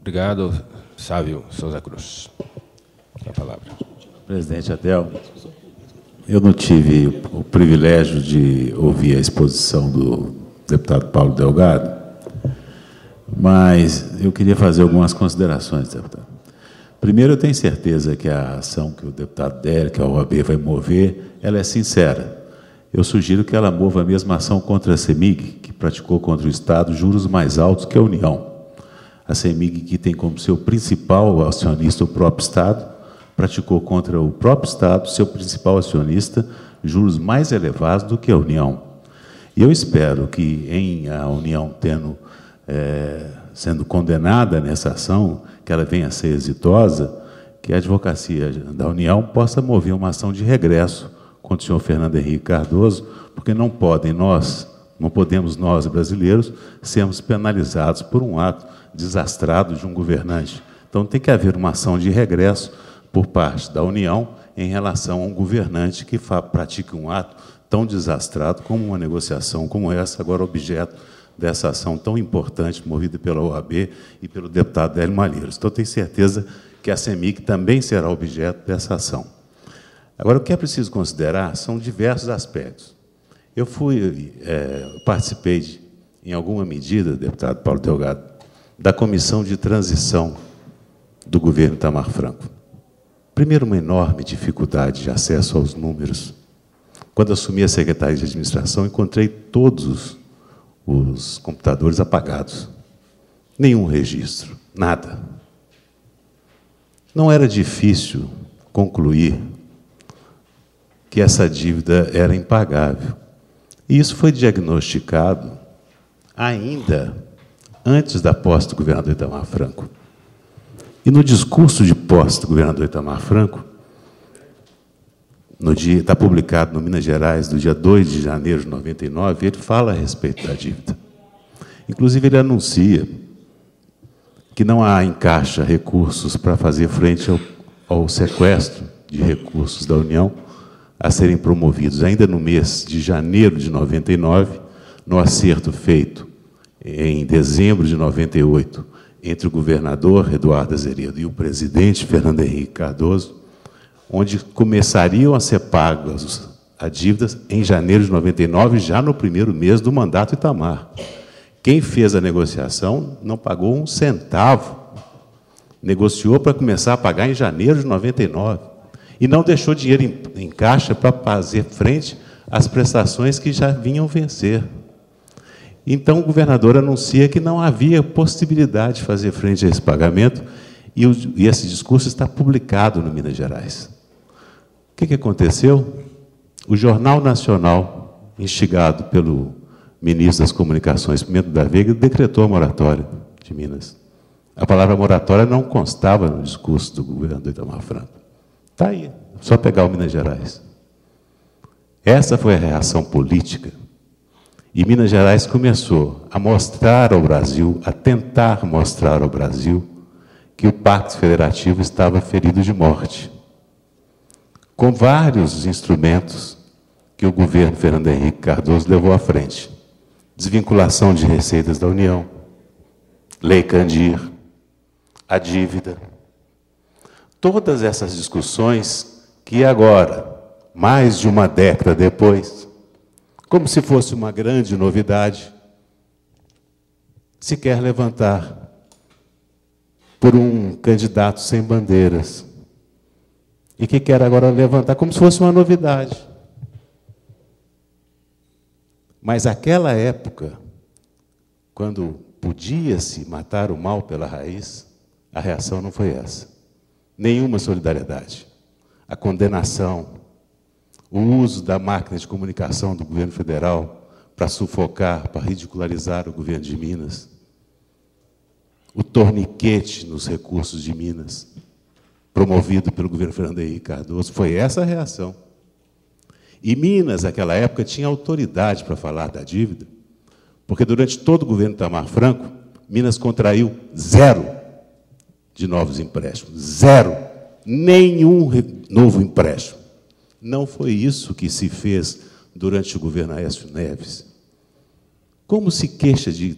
Obrigado, Sávio Souza Cruz. Com a palavra. Presidente Adel, eu não tive o privilégio de ouvir a exposição do deputado Paulo Delgado, mas eu queria fazer algumas considerações, deputado. Primeiro, eu tenho certeza que a ação que o deputado der, que a OAB vai mover, ela é sincera. Eu sugiro que ela mova a mesma ação contra a CEMIG, que praticou contra o Estado juros mais altos que a União. A CEMIG, que tem como seu principal acionista o próprio Estado, praticou contra o próprio Estado, seu principal acionista, juros mais elevados do que a União. E eu espero que, em a União sendo condenada nessa ação, que ela venha a ser exitosa, que a advocacia da União possa mover uma ação de regresso contra o senhor Fernando Henrique Cardoso, porque não podemos nós, brasileiros, sermos penalizados por um ato desastrado de um governante. Então, tem que haver uma ação de regresso por parte da União em relação a um governante que pratique um ato tão desastrado como uma negociação como essa, agora objeto dessa ação tão importante, movida pela OAB e pelo deputado Hélio Malheiros. Então, tenho certeza que a CEMIG também será objeto dessa ação. Agora, o que é preciso considerar são diversos aspectos. Eu participei, em alguma medida, deputado Paulo Delgado, da comissão de transição do governo Itamar Franco. Primeiro, uma enorme dificuldade de acesso aos números. Quando assumi a Secretaria de Administração, encontrei todos os computadores apagados. Nenhum registro, nada. Não era difícil concluir que essa dívida era impagável. E isso foi diagnosticado ainda antes da posse do governador Itamar Franco. E no discurso de posse do governador Itamar Franco, está publicado no Minas Gerais, do dia 2 de janeiro de 99, ele fala a respeito da dívida. Inclusive, ele anuncia que não há em caixa recursos para fazer frente ao sequestro de recursos da União a serem promovidos ainda no mês de janeiro de 99, no acerto feito em dezembro de 98, entre o governador Eduardo Azeredo e o presidente Fernando Henrique Cardoso, onde começariam a ser pagas as dívidas em janeiro de 99, já no primeiro mês do mandato Itamar. Quem fez a negociação não pagou um centavo. Negociou para começar a pagar em janeiro de 99. E não deixou dinheiro em caixa para fazer frente às prestações que já vinham vencer. Então, o governador anuncia que não havia possibilidade de fazer frente a esse pagamento, e esse discurso está publicado no Minas Gerais. O que aconteceu? O Jornal Nacional, instigado pelo ministro das Comunicações, Pimenta da Veiga, decretou a moratória de Minas. A palavra moratória não constava no discurso do governador Itamar Franco. Está aí, só pegar o Minas Gerais. Essa foi a reação política. E Minas Gerais começou a mostrar ao Brasil, a tentar mostrar ao Brasil, que o Pacto Federativo estava ferido de morte, com vários instrumentos que o governo Fernando Henrique Cardoso levou à frente. Desvinculação de receitas da União, Lei Candir, a dívida. Todas essas discussões que agora, mais de uma década depois, como se fosse uma grande novidade, se quer levantar por um candidato sem bandeiras e que quer agora levantar como se fosse uma novidade. Mas aquela época, quando podia-se matar o mal pela raiz, a reação não foi essa. Nenhuma solidariedade. A condenação, o uso da máquina de comunicação do governo federal para sufocar, para ridicularizar o governo de Minas, o torniquete nos recursos de Minas, promovido pelo governo Fernando Henrique Cardoso, foi essa a reação. E Minas, naquela época, tinha autoridade para falar da dívida, porque durante todo o governo Itamar Franco, Minas contraiu 0 de novos empréstimos. 0. Nenhum novo empréstimo. Não foi isso que se fez durante o governo Aécio Neves. Como se queixa de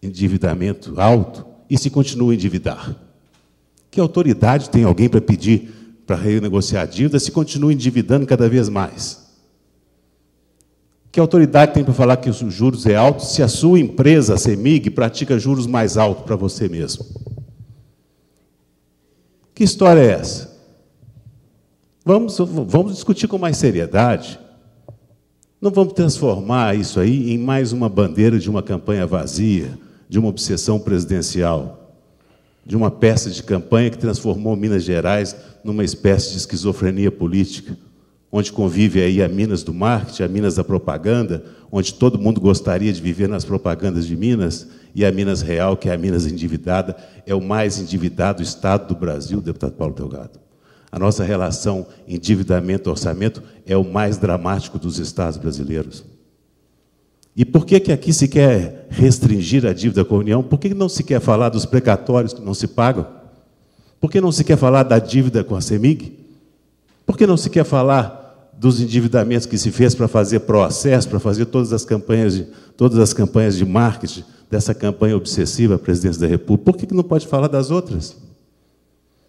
endividamento alto e se continua a endividar? Que autoridade tem alguém para pedir para renegociar a dívida se continua endividando cada vez mais? Que autoridade tem para falar que os juros é alto se a sua empresa, a CEMIG, pratica juros mais altos para você mesmo? Que história é essa? Vamos discutir com mais seriedade. Não vamos transformar isso aí em mais uma bandeira de uma campanha vazia, de uma obsessão presidencial, de uma peça de campanha que transformou Minas Gerais numa espécie de esquizofrenia política, onde convive aí a Minas do marketing, a Minas da propaganda, onde todo mundo gostaria de viver nas propagandas de Minas, e a Minas real, que é a Minas endividada, é o mais endividado estado do Brasil, deputado Paulo Delgado. A nossa relação endividamento-orçamento é o mais dramático dos estados brasileiros. E por que aqui se quer restringir a dívida com a União? Por que não se quer falar dos precatórios que não se pagam? Por que não se quer falar da dívida com a CEMIG? Por que não se quer falar dos endividamentos que se fez para fazer processo, para fazer todas as campanhas de marketing dessa campanha obsessiva à presidência da República? Por que não pode falar das outras?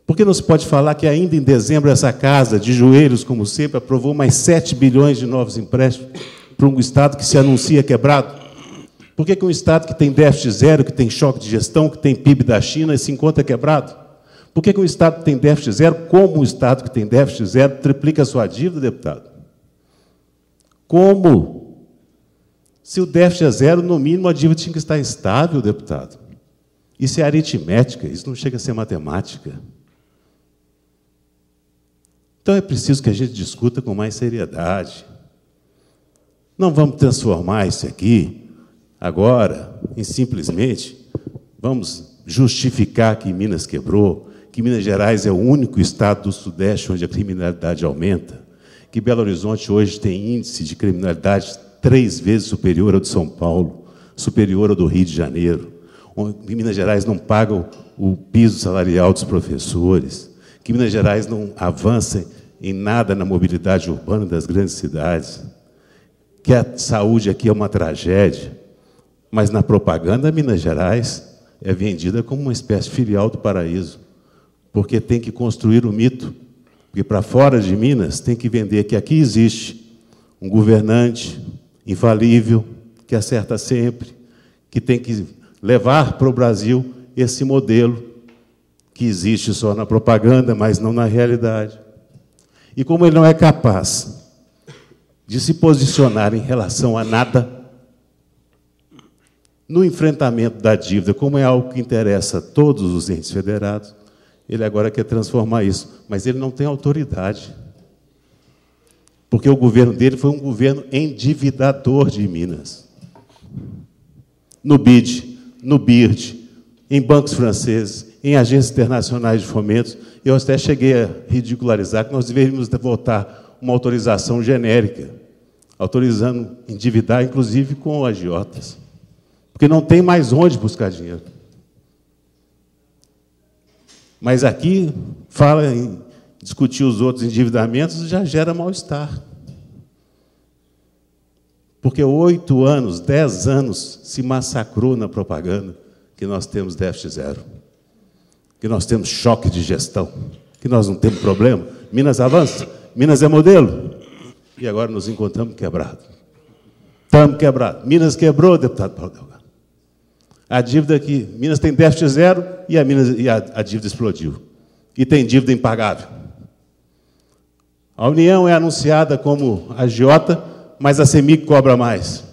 Por que não se pode falar que ainda em dezembro essa casa, de joelhos como sempre, aprovou mais 7 bilhões de novos empréstimos para um Estado que se anuncia quebrado? Por que um Estado que tem déficit zero, que tem choque de gestão, que tem PIB da China, se encontra quebrado? Por que um Estado que tem déficit zero, como um Estado que tem déficit zero, triplica a sua dívida, deputado? Como? Se o déficit é zero, no mínimo a dívida tinha que estar estável, deputado. Isso é aritmética, isso não chega a ser matemática. Então é preciso que a gente discuta com mais seriedade. Não vamos transformar isso aqui, agora, em simplesmente vamos justificar que Minas quebrou, que Minas Gerais é o único estado do Sudeste onde a criminalidade aumenta, que Belo Horizonte hoje tem índice de criminalidade 3 vezes superior ao de São Paulo, superior ao do Rio de Janeiro, que Minas Gerais não paga o piso salarial dos professores, que Minas Gerais não avança em nada na mobilidade urbana das grandes cidades, que a saúde aqui é uma tragédia, mas na propaganda Minas Gerais é vendida como uma espécie de filial do paraíso, porque tem que construir o mito, porque para fora de Minas tem que vender que aqui existe um governante infalível, que acerta sempre, que tem que levar para o Brasil esse modelo que existe só na propaganda, mas não na realidade. E como ele não é capaz de se posicionar em relação a nada, no enfrentamento da dívida, como é algo que interessa a todos os entes federados, ele agora quer transformar isso, mas ele não tem autoridade, porque o governo dele foi um governo endividador de Minas. No BID, no BIRD, em bancos franceses, em agências internacionais de fomentos, eu até cheguei a ridicularizar que nós deveríamos votar uma autorização genérica, autorizando endividar, inclusive, com agiotas, porque não tem mais onde buscar dinheiro. Mas aqui, fala em discutir os outros endividamentos, já gera mal-estar. Porque 8 anos, 10 anos, se massacrou na propaganda que nós temos déficit zero, que nós temos choque de gestão, que nós não temos problema. Minas avança, Minas é modelo. E agora nos encontramos quebrados. Estamos quebrados. Minas quebrou, deputado Paulo Delgado. A dívida aqui, Minas tem déficit zero e a dívida explodiu. E tem dívida impagável. A União é anunciada como agiota, mas a CEMIG cobra mais.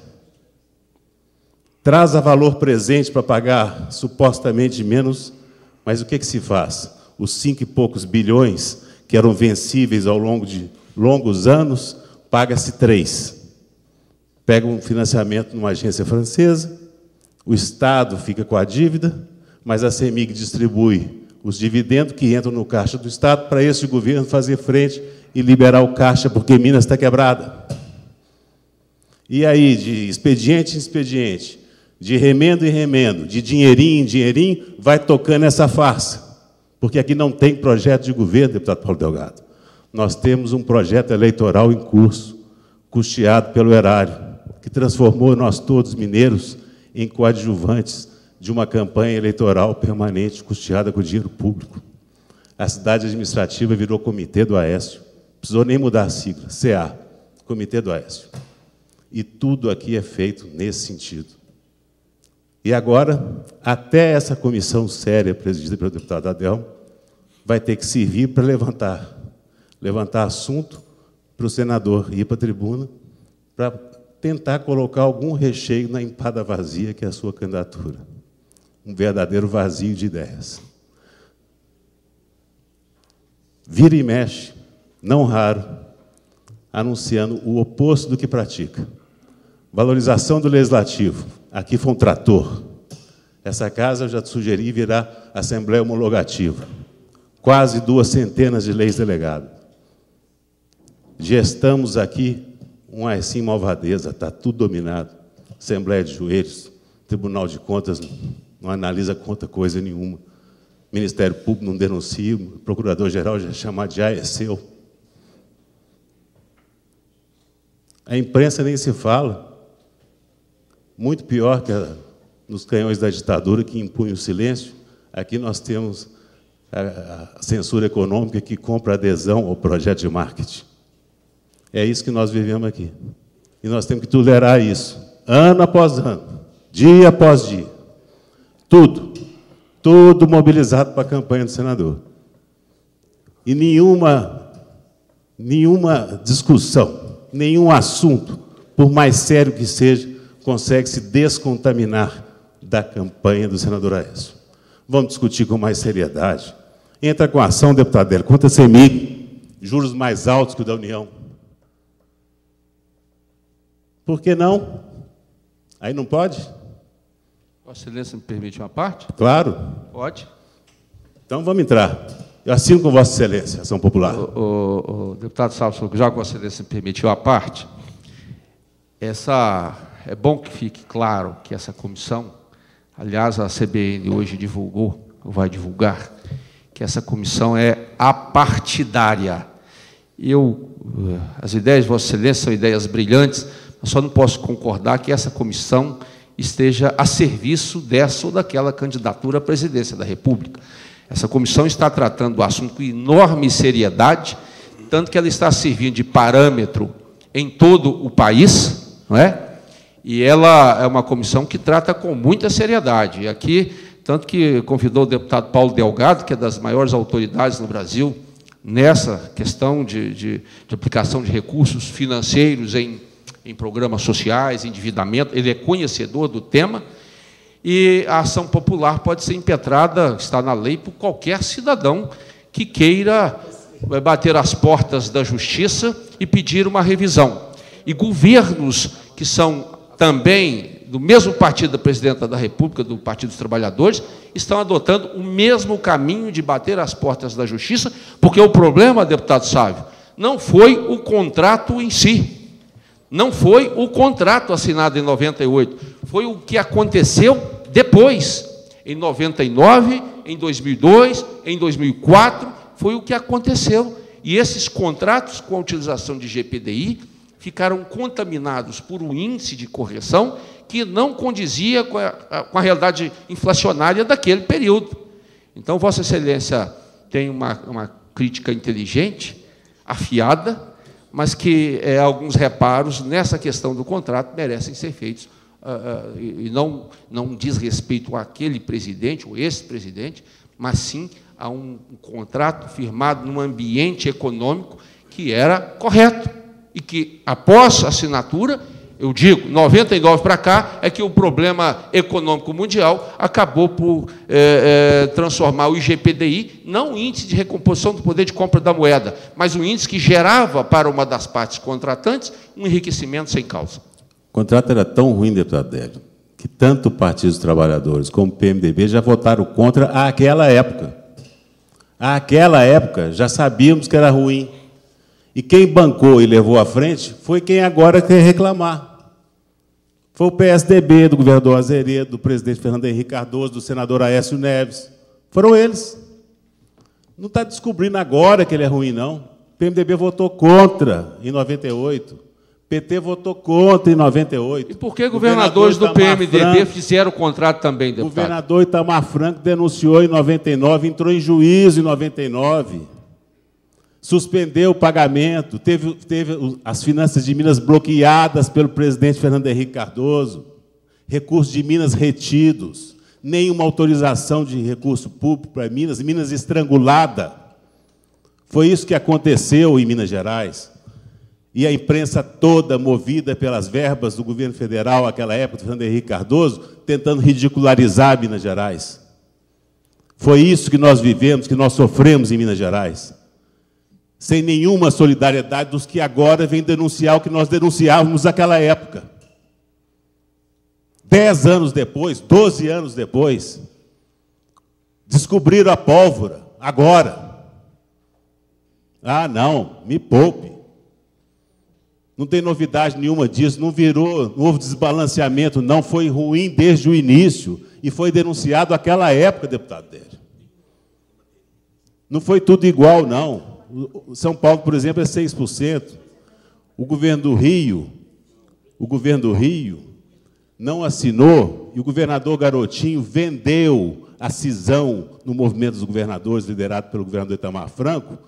Traz a valor presente para pagar supostamente menos, mas o que se faz? Os 5 e poucos bilhões que eram vencíveis ao longo de longos anos, paga-se 3. Pega um financiamento numa agência francesa, o Estado fica com a dívida, mas a CEMIG distribui os dividendos que entram no caixa do Estado para esse governo fazer frente e liberar o caixa, porque Minas está quebrada. E aí, de expediente em expediente, de remendo em remendo, de dinheirinho em dinheirinho, vai tocando essa farsa. Porque aqui não tem projeto de governo, deputado Paulo Delgado. Nós temos um projeto eleitoral em curso, custeado pelo erário, que transformou nós todos, mineiros, em coadjuvantes de uma campanha eleitoral permanente custeada com dinheiro público. A cidade administrativa virou Comitê do Aécio. Não precisou nem mudar a sigla, CA, Comitê do Aécio. E tudo aqui é feito nesse sentido. E agora, até essa comissão séria, presidida pelo deputado Adelmo, vai ter que servir para levantar assunto para o senador ir para a tribuna, para tentar colocar algum recheio na empada vazia que é a sua candidatura. Um verdadeiro vazio de ideias. Vira e mexe, não raro, anunciando o oposto do que pratica. Valorização do legislativo. Aqui foi um trator. Essa casa, eu já te sugeri, virar Assembleia Homologativa. Quase 200 de leis delegadas. Gestamos aqui assim malvadeza, está tudo dominado. Assembleia de joelhos, Tribunal de Contas não analisa conta coisa nenhuma. Ministério Público não denuncia, o Procurador-Geral já chama de é seu. A imprensa nem se fala. Muito pior que nos canhões da ditadura, que impunham o silêncio. Aqui nós temos a censura econômica que compra adesão ao projeto de marketing. É isso que nós vivemos aqui. E nós temos que tolerar isso, ano após ano, dia após dia. Tudo mobilizado para a campanha do senador. E nenhuma discussão, nenhum assunto, por mais sério que seja, consegue se descontaminar da campanha do senador Aécio. Vamos discutir com mais seriedade. Entra com a ação, deputado Adélio, contra a CEMIG, juros mais altos que o da União. Por que não? Aí não pode? Vossa Excelência me permite uma parte? Claro. Pode. Então vamos entrar. Eu assino com Vossa Excelência, ação popular. O deputado Salvo, já que Vossa Excelência me permitiu a parte, é bom que fique claro que essa comissão, aliás, a CBN hoje divulgou, ou vai divulgar, que essa comissão é apartidária. As ideias de Vossa Excelência são ideias brilhantes, eu só não posso concordar que essa comissão esteja a serviço dessa ou daquela candidatura à presidência da República. Essa comissão está tratando o assunto com enorme seriedade, tanto que ela está servindo de parâmetro em todo o país, não é? E ela é uma comissão que trata com muita seriedade. E aqui, tanto que convidou o deputado Paulo Delgado, que é das maiores autoridades no Brasil, nessa questão de aplicação de recursos financeiros em programas sociais, endividamento, ele é conhecedor do tema, e a ação popular pode ser impetrada, está na lei, por qualquer cidadão que queira bater às portas da justiça e pedir uma revisão. E governos que são também do mesmo partido da Presidenta da República, do Partido dos Trabalhadores, estão adotando o mesmo caminho de bater às portas da justiça, porque o problema, deputado Sávio, não foi o contrato em si, não foi o contrato assinado em 98, foi o que aconteceu depois, em 99, em 2002, em 2004, foi o que aconteceu. E esses contratos, com a utilização de GPDI, ficaram contaminados por um índice de correção que não condizia com a realidade inflacionária daquele período. Então, Vossa Excelência tem uma crítica inteligente, afiada, mas que alguns reparos nessa questão do contrato merecem ser feitos, e não diz respeito àquele presidente, ou esse presidente, mas sim a um contrato firmado num ambiente econômico que era correto, e que, após a assinatura, eu digo, 99 para cá, é que o problema econômico mundial acabou por transformar o IGPDI, não o índice de recomposição do poder de compra da moeda, mas um índice que gerava para uma das partes contratantes um enriquecimento sem causa. O contrato era tão ruim, deputado Adélio, que tanto o Partido dos Trabalhadores como o PMDB já votaram contra àquela época. Àquela época, já sabíamos que era ruim. E quem bancou e levou à frente foi quem agora quer reclamar. Foi o PSDB, do governador Azeredo, do presidente Fernando Henrique Cardoso, do senador Aécio Neves. Foram eles. Não está descobrindo agora que ele é ruim, não. O PMDB votou contra em 98. PT votou contra em 98. E por que governadores do PMDB fizeram o contrato também, deputado? O governador Itamar Franco denunciou em 99, entrou em juízo em 99. Suspendeu o pagamento, teve as finanças de Minas bloqueadas pelo presidente Fernando Henrique Cardoso, recursos de Minas retidos, nenhuma autorização de recurso público para Minas, Minas estrangulada. Foi isso que aconteceu em Minas Gerais. E a imprensa toda, movida pelas verbas do governo federal, naquela época, do Fernando Henrique Cardoso, tentando ridicularizar Minas Gerais. Foi isso que nós vivemos, que nós sofremos em Minas Gerais. Sem nenhuma solidariedade dos que agora vêm denunciar o que nós denunciávamos naquela época. 10 anos depois, 12 anos depois, descobriram a pólvora, agora. Ah, não, me poupe. Não tem novidade nenhuma disso, não houve desbalanceamento, não, foi ruim desde o início, e foi denunciado naquela época, deputado Décio. Não foi tudo igual, não. O São Paulo, por exemplo, é 6%. O governo do Rio não assinou, e o governador Garotinho vendeu a cisão no movimento dos governadores, liderado pelo governador Itamar Franco,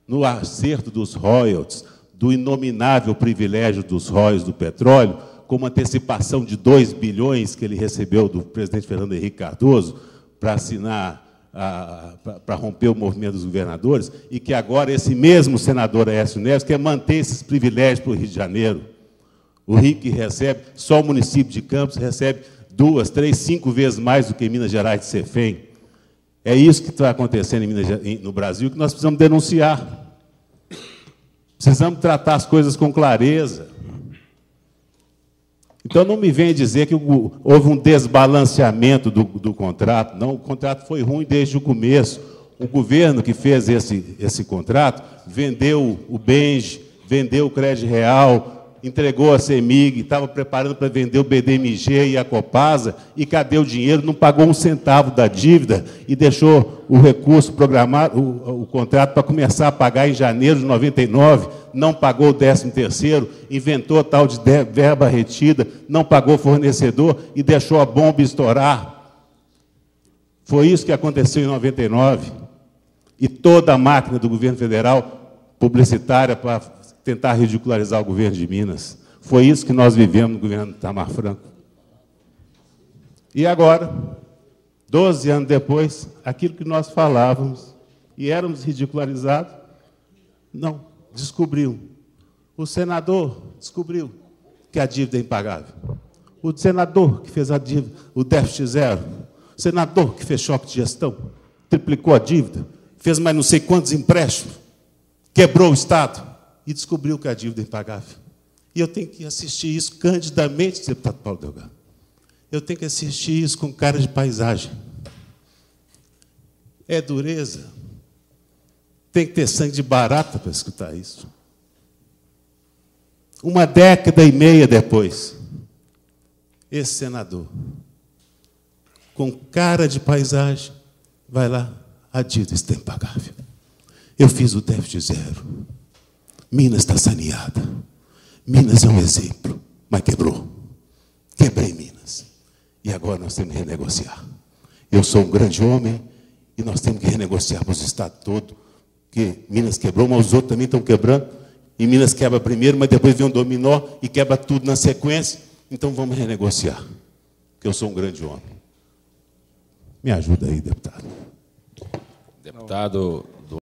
no acerto dos royalties, do inominável privilégio dos royalties do petróleo, como antecipação de 2 bilhões que ele recebeu do presidente Fernando Henrique Cardoso para assinar, para romper o movimento dos governadores, e que agora esse mesmo senador Aécio Neves quer manter esses privilégios para o Rio de Janeiro. O Rio que recebe, só o município de Campos recebe 2, 3, 5 vezes mais do que Minas Gerais de Cefém. É isso que está acontecendo no Brasil, que nós precisamos denunciar. Precisamos tratar as coisas com clareza. Então, não me venha dizer que houve um desbalanceamento do contrato. Não, o contrato foi ruim desde o começo. O governo que fez esse contrato vendeu o Benj, vendeu o Crédito Real, entregou a CEMIG, estava preparando para vender o BDMG e a Copasa, e cadê o dinheiro? Não pagou um centavo da dívida e deixou o recurso programado, o contrato, para começar a pagar em janeiro de 99, não pagou o 13º, inventou a tal de verba retida, não pagou o fornecedor e deixou a bomba estourar. Foi isso que aconteceu em 99. E toda a máquina do governo federal publicitária para tentar ridicularizar o governo de Minas. Foi isso que nós vivemos no governo de Itamar Franco. E agora, 12 anos depois, aquilo que nós falávamos e éramos ridicularizados, não, descobriu. O senador descobriu que a dívida é impagável. O senador que fez a dívida, o déficit zero. O senador que fez choque de gestão, triplicou a dívida, fez mais não sei quantos empréstimos, quebrou o Estado e descobriu que a dívida é impagável. E eu tenho que assistir isso candidamente, deputado Paulo Delgado. Eu tenho que assistir isso com cara de paisagem. É dureza. Tem que ter sangue de barata para escutar isso. 1 década e meia depois, esse senador, com cara de paisagem, vai lá, a dívida está impagável. Eu fiz o déficit zero. Minas está saneada. Minas é um exemplo, mas quebrou. Quebrei Minas. E agora nós temos que renegociar. Eu sou um grande homem e nós temos que renegociar para os estados todos, porque Minas quebrou, mas os outros também estão quebrando. E Minas quebra primeiro, mas depois vem um dominó e quebra tudo na sequência. Então vamos renegociar, porque eu sou um grande homem. Me ajuda aí, deputado. Deputado